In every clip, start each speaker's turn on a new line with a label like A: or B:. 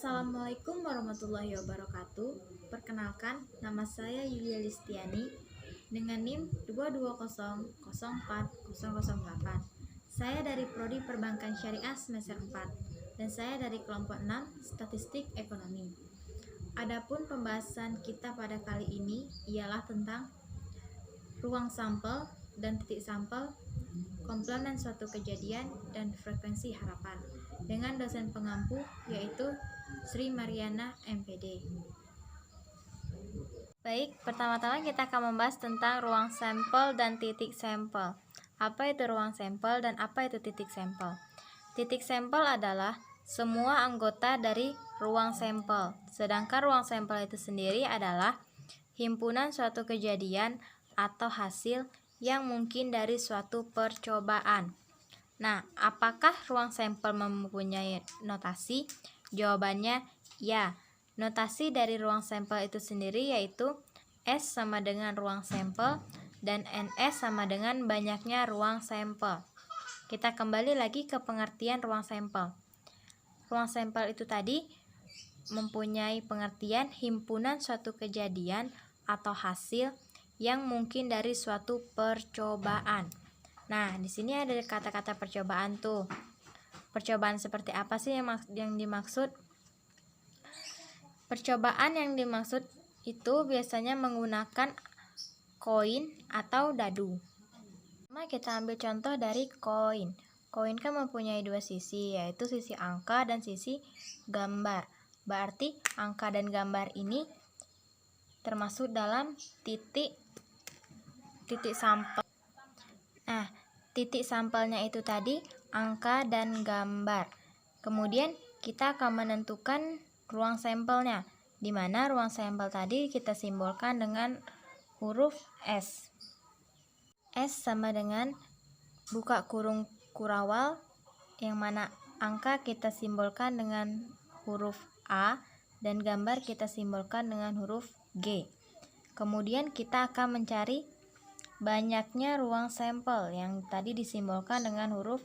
A: Assalamualaikum warahmatullahi wabarakatuh. Perkenalkan, nama saya Yulia Listiani dengan NIM 220040008. Saya dari Prodi Perbankan Syariah semester 4 dan saya dari kelompok 6 Statistik Ekonomi. Adapun pembahasan kita pada kali ini ialah tentang ruang sampel dan titik sampel, komplement suatu kejadian, dan frekuensi harapan dengan dosen pengampu yaitu Sri Mariana MPD. Baik, pertama-tama kita akan membahas tentang ruang sampel dan titik sampel. Apa itu ruang sampel dan apa itu titik sampel? Titik sampel adalah semua anggota dari ruang sampel, sedangkan ruang sampel itu sendiri adalah himpunan suatu kejadian atau hasil yang mungkin dari suatu percobaan. Nah, apakah ruang sampel mempunyai notasi? Jawabannya ya. Notasi dari ruang sampel itu sendiri yaitu S sama dengan ruang sampel dan NS sama dengan banyaknya ruang sampel. Kita kembali lagi ke pengertian ruang sampel. Ruang sampel itu tadi mempunyai pengertian himpunan suatu kejadian atau hasil yang mungkin dari suatu percobaan. Nah, di sini ada kata-kata percobaan tuh. Percobaan seperti apa sih yang dimaksud? Percobaan yang dimaksud itu biasanya menggunakan koin atau dadu. Nah, kita ambil contoh dari koin. Koin kan mempunyai dua sisi, yaitu sisi angka dan sisi gambar. Berarti angka dan gambar ini termasuk dalam titik sampel. Nah, titik sampelnya itu tadi angka dan gambar. Kemudian kita akan menentukan ruang sampelnya, di mana ruang sampel tadi kita simbolkan dengan huruf S. S sama dengan buka kurung kurawal, yang mana angka kita simbolkan dengan huruf A dan gambar kita simbolkan dengan huruf G. Kemudian kita akan mencari banyaknya ruang sampel yang tadi disimbolkan dengan huruf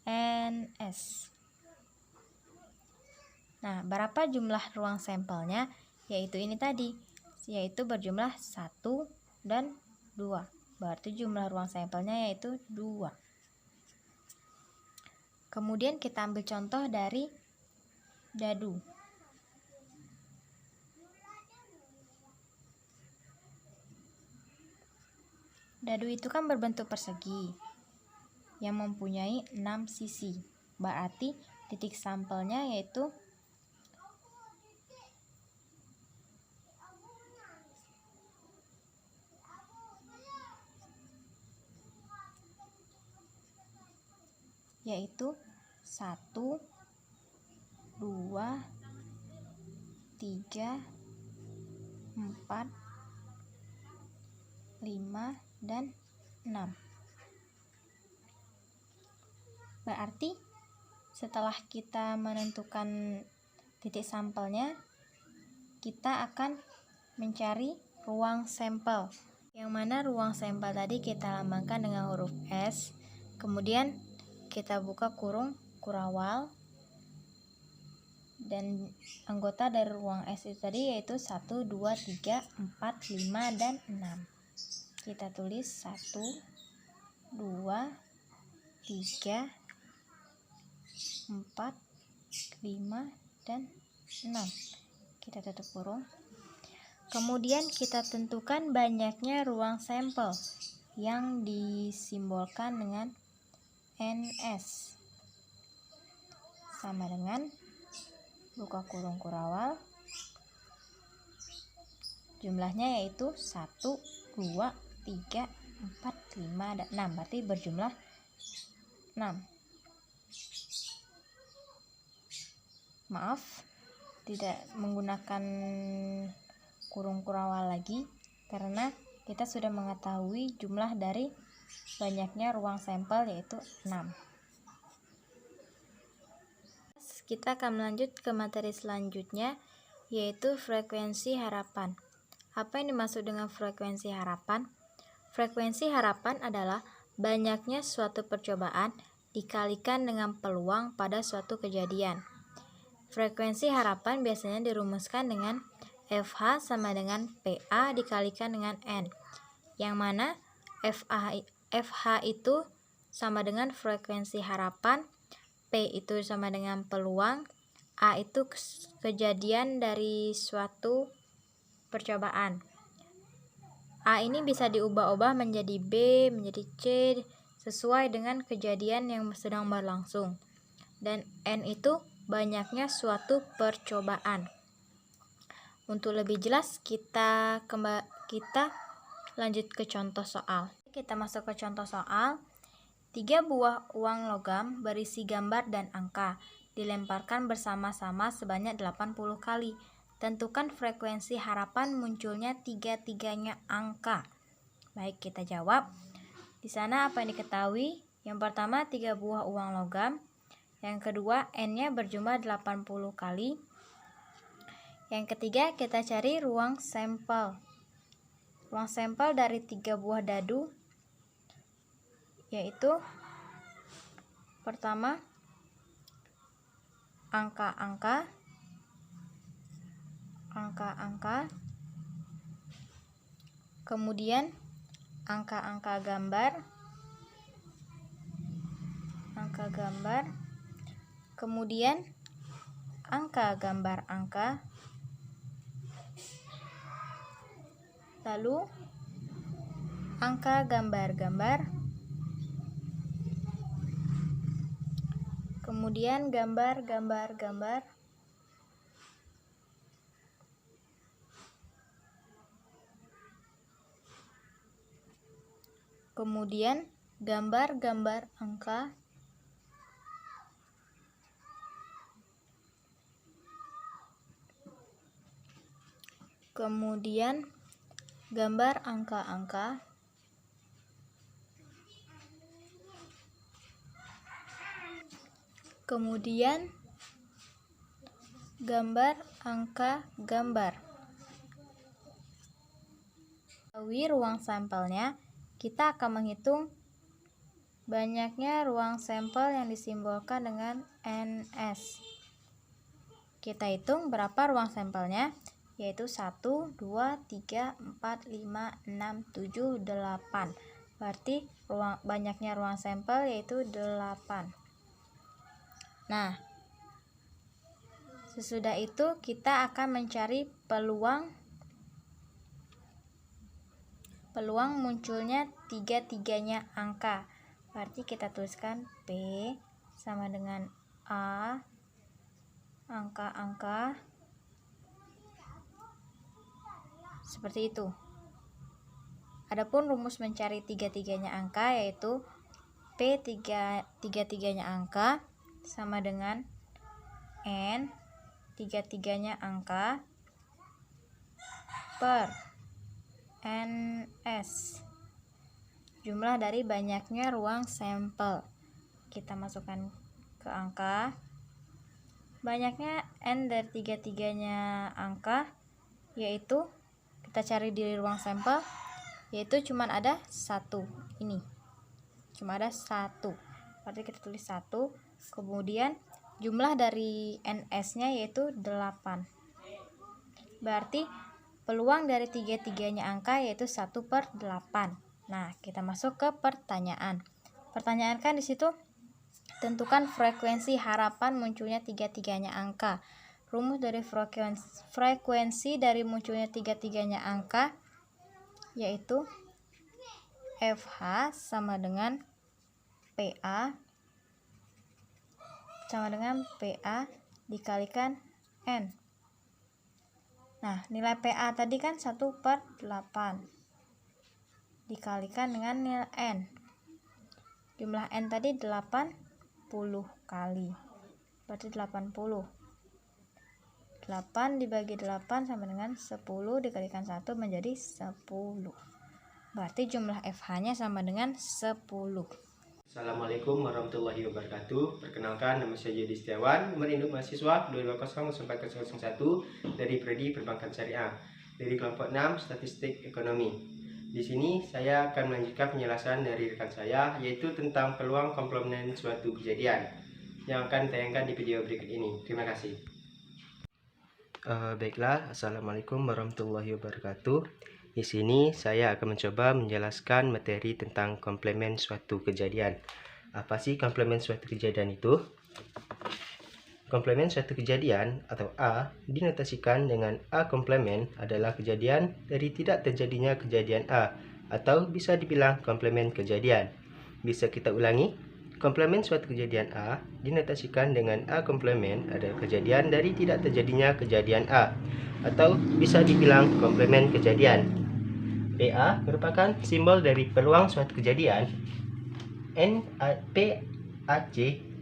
A: NS. Nah, berapa jumlah ruang sampelnya? Yaitu ini tadi, yaitu berjumlah 1 dan 2. Berarti jumlah ruang sampelnya yaitu 2. Kemudian kita ambil contoh dari dadu. Dadu itu kan berbentuk persegi yang mempunyai 6 sisi. Berarti titik sampelnya yaitu yaitu 1, 2, 3, 4, 5, dan 6. Berarti setelah kita menentukan titik sampelnya, kita akan mencari ruang sampel, yang mana ruang sampel tadi kita lambangkan dengan huruf S. Kemudian kita buka kurung kurawal, dan anggota dari ruang S itu tadi yaitu 1, 2, 3, 4, 5, dan 6. Kita tulis 1, 2, 3, 4, 5, dan 6. Kita tutup kurung. Kemudian kita tentukan banyaknya ruang sampel yang disimbolkan dengan NS, sama dengan buka kurung kurawal, jumlahnya yaitu 1, 2, 3, 4, 5, dan 6. Berarti berjumlah 6. Maaf, tidak menggunakan kurung kurawal lagi karena kita sudah mengetahui jumlah dari banyaknya ruang sampel yaitu 6. Kita akan melanjut ke materi selanjutnya yaitu frekuensi harapan. Apa yang dimaksud dengan frekuensi harapan? Frekuensi harapan adalah banyaknya suatu percobaan dikalikan dengan peluang pada suatu kejadian. Frekuensi harapan biasanya dirumuskan dengan FH sama dengan PA dikalikan dengan N, yang mana FH itu sama dengan frekuensi harapan, P itu sama dengan peluang, A itu kejadian dari suatu percobaan. A ini bisa diubah-ubah menjadi B, menjadi C, sesuai dengan kejadian yang sedang berlangsung. Dan N itu banyaknya suatu percobaan. Untuk lebih jelas kita lanjut ke contoh soal. Kita masuk ke contoh soal. 3 buah uang logam berisi gambar dan angka dilemparkan bersama-sama sebanyak 80 kali. Tentukan frekuensi harapan munculnya tiga-tiganya angka. Baik, kita jawab. Di sana apa yang diketahui? Yang pertama 3 buah uang logam. Yang kedua N-nya berjumlah 80 kali. Yang ketiga kita cari ruang sampel. Ruang sampel dari 3 buah dadu yaitu pertama angka-angka, kemudian angka-angka gambar, kemudian angka gambar angka, lalu angka gambar-gambar, kemudian gambar-gambar-gambar, kemudian gambar-gambar angka, kemudian gambar angka-angka, kemudian gambar angka gambar. Dari ruang sampelnya, kita akan menghitung banyaknya ruang sampel yang disimbolkan dengan NS. Kita hitung berapa ruang sampelnya, yaitu 1, 2, 3, 4, 5, 6, 7, 8. Berarti banyaknya ruang sampel yaitu 8. Nah, sesudah itu kita akan mencari peluang munculnya tiga-tiganya angka. Berarti kita tuliskan P sama dengan A, angka-angka, seperti itu. Adapun rumus mencari tiga-tiganya angka yaitu P tiga-tiganya angka sama dengan N tiga-tiganya angka per NS, jumlah dari banyaknya ruang sampel. Kita masukkan ke angka. Banyaknya N dari tiga-tiganya angka yaitu kita cari di ruang sampel, yaitu cuman ada 1. Ini cuma ada 1, berarti kita tulis 1. Kemudian jumlah dari NS nya yaitu 8. Berarti peluang dari tiga-tiganya angka yaitu 1/8. Nah, kita masuk ke pertanyaan. Pertanyaan kan di situ tentukan frekuensi harapan munculnya tiga-tiganya angka. Rumus dari frekuensi dari munculnya tiga-tiganya angka yaitu FH sama dengan PA dikalikan N. Nah, nilai PA tadi kan 1/8 dikalikan dengan nilai N. Jumlah N tadi 80 kali. Berarti 80. 8 dibagi 8 sama dengan 10 dikalikan 1 menjadi 10. Berarti jumlah FH-nya sama dengan 10.
B: Assalamualaikum warahmatullahi wabarakatuh. Perkenalkan, nama saya Jadi Setiawan, nomor induk mahasiswa 220-401 dari Prodi Perbankan Syariah dari kelompok 6 Statistik Ekonomi. Di sini saya akan melanjutkan penjelasan dari rekan saya, yaitu tentang peluang komplementer suatu kejadian yang akan ditayangkan di video berikut ini. Terima kasih. Baiklah, Assalamualaikum warahmatullahi wabarakatuh. Di sini saya akan mencoba menjelaskan materi tentang komplement suatu kejadian. Apa sih komplement suatu kejadian itu? Komplement suatu kejadian atau A dinotasikan dengan A komplement adalah kejadian dari tidak terjadinya kejadian A, atau bisa dibilang komplement kejadian. Bisa kita ulangi? Komplement suatu kejadian A dinotasikan dengan A komplement adalah kejadian dari tidak terjadinya kejadian A, atau bisa dibilang komplement kejadian. PA merupakan simbol dari peluang suatu kejadian. PAC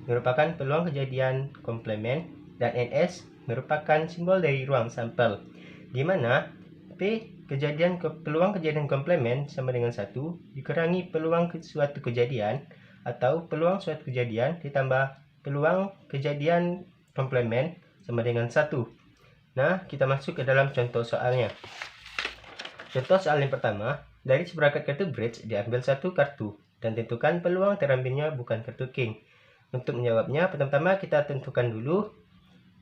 B: merupakan peluang kejadian komplement, dan NS merupakan simbol dari ruang sampel, di mana P peluang kejadian komplement sama dengan 1 dikurangi peluang suatu kejadian, atau peluang suatu kejadian ditambah peluang kejadian komplement sama dengan 1. Nah, kita masuk ke dalam contoh soalnya. Contoh soal yang pertama, dari seperangkat kartu bridge diambil satu kartu dan tentukan peluang terambilnya bukan kartu king. Untuk menjawabnya, pertama-tama kita tentukan dulu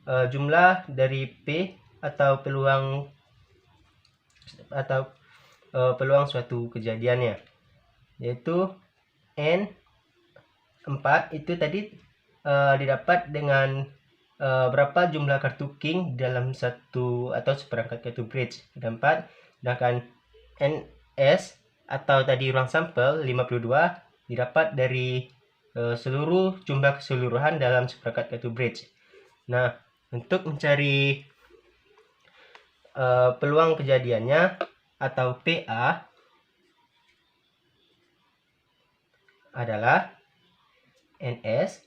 B: jumlah dari P atau peluang suatu kejadiannya, yaitu N 4 itu tadi didapat dengan berapa jumlah kartu king dalam satu atau seperangkat kartu bridge. Ada 4, sedangkan NS atau tadi ruang sampel 52 didapat dari seluruh jumlah keseluruhan dalam seperangkat kartu bridge. Nah, untuk mencari peluang kejadiannya atau PA adalah NS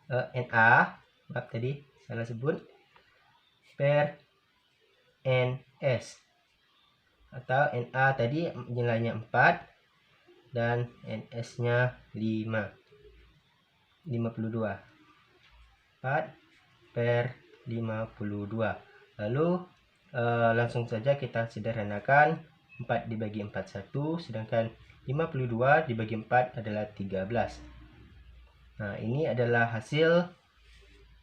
B: NA, maaf tadi salah sebut, per NS, atau NA tadi nilainya 4 dan NS nya 52. 4 per 52. Lalu langsung saja kita sederhanakan. 4 dibagi 4 1, sedangkan 52 dibagi 4 adalah 13. Nah, ini adalah hasil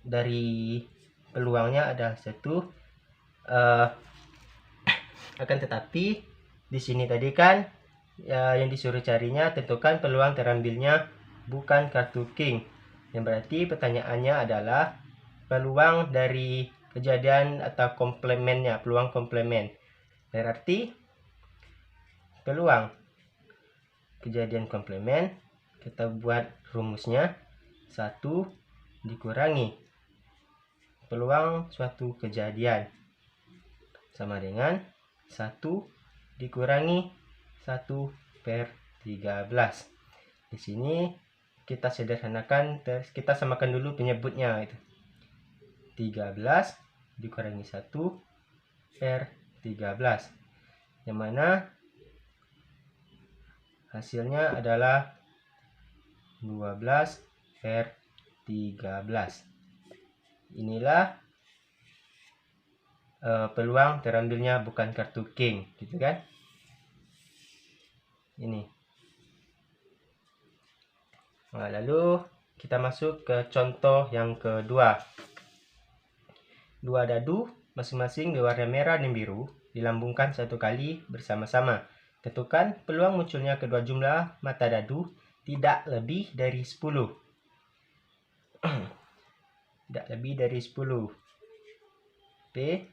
B: dari peluangnya ada 1. Akan tetapi di sini tadi kan yang disuruh carinya tentukan peluang terambilnya bukan kartu king. Yang berarti pertanyaannya adalah peluang dari kejadian atau komplementnya, peluang komplement. Berarti peluang kejadian komplement, kita buat rumusnya 1 dikurangi peluang suatu kejadian sama dengan 1 dikurangi 1 per 13. Di sini kita sederhanakan, kita samakan dulu penyebutnya, itu 13 dikurangi 1 per 13, yang mana hasilnya adalah 12 per 13. Inilah peluang terambilnya bukan kartu king, gitu kan? Ini. Nah, lalu kita masuk ke contoh yang kedua. 2 dadu masing-masing berwarna merah dan biru dilambungkan 1 kali bersama-sama. Tentukan peluang munculnya kedua jumlah mata dadu tidak lebih dari 10. Tidak lebih dari 10. P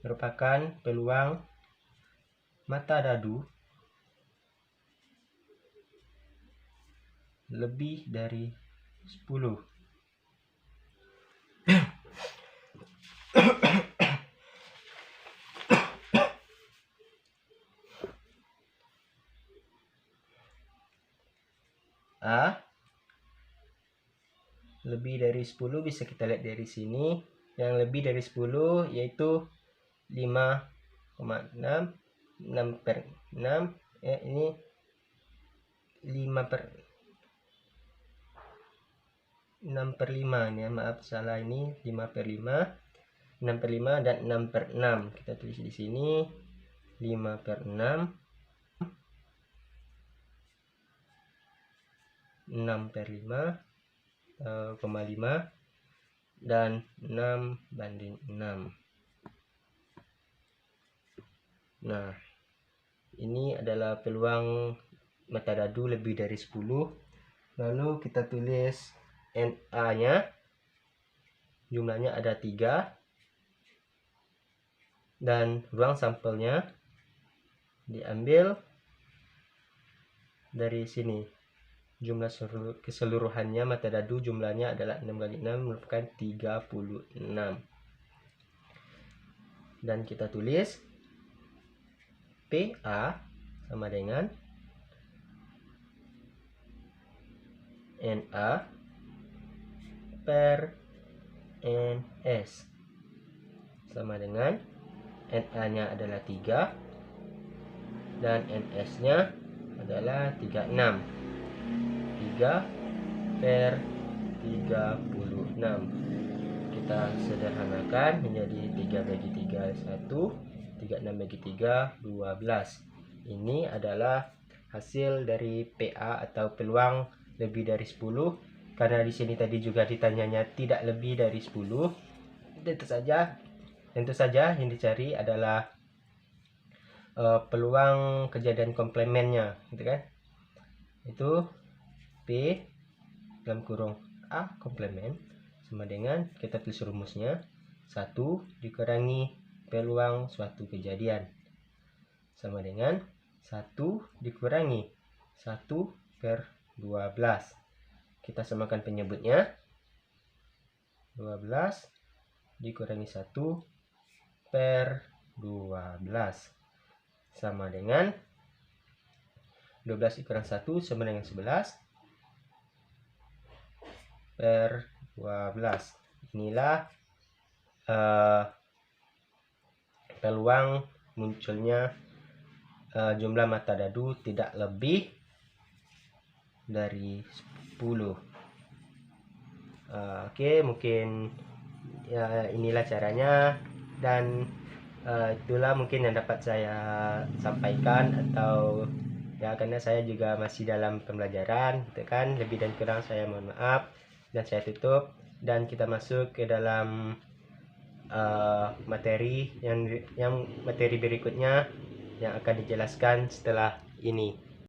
B: merupakan peluang mata dadu lebih dari 10. A lebih dari 10 bisa kita lihat dari sini. Yang lebih dari 10 yaitu 5,6, 6 per 6, ini 5 per 6 per 5 ya, maaf salah, ini 5 per 5, 6 per 5 dan 6 per 6. Kita tulis di sini 5 per 6, 6 per 5, 5, dan 6:6. Nah, ini adalah peluang metadadu lebih dari 10. Lalu kita tulis NA-nya, jumlahnya ada 3, dan ruang sampelnya diambil dari sini. Jumlah keseluruhannya metadadu jumlahnya adalah 6 kali 6 merupakan 36. Dan kita tulis PA sama dengan NA per NS sama dengan NA-nya adalah 3 dan NS-nya adalah 36. 3 per 36. Kita sederhanakan menjadi 3 bagi 3 1, 36 bagi 3 12. Ini adalah hasil dari PA atau peluang lebih dari 10. Karena di sini tadi juga ditanyanya tidak lebih dari 10. Tentu saja yang dicari adalah peluang kejadian komplemennya, gitu kan? Itu P dalam kurung A komplemen sama dengan, kita tulis rumusnya, 1 dikurangi peluang suatu kejadian sama dengan 1 dikurangi 1 per 12. Kita samakan penyebutnya. 12 dikurangi 1 per 12 sama dengan 12 dikurang 1 sama dengan 11 per 12. Inilah peluang munculnya jumlah metadadu tidak lebih dari 10. Oke, mungkin ya inilah caranya, dan itulah mungkin yang dapat saya sampaikan, atau ya karena saya juga masih dalam pembelajaran, gitu kan. Lebih dan kurang saya mohon maaf, dan saya tutup, dan kita masuk ke dalam materi yang materi berikutnya yang akan dijelaskan setelah ini.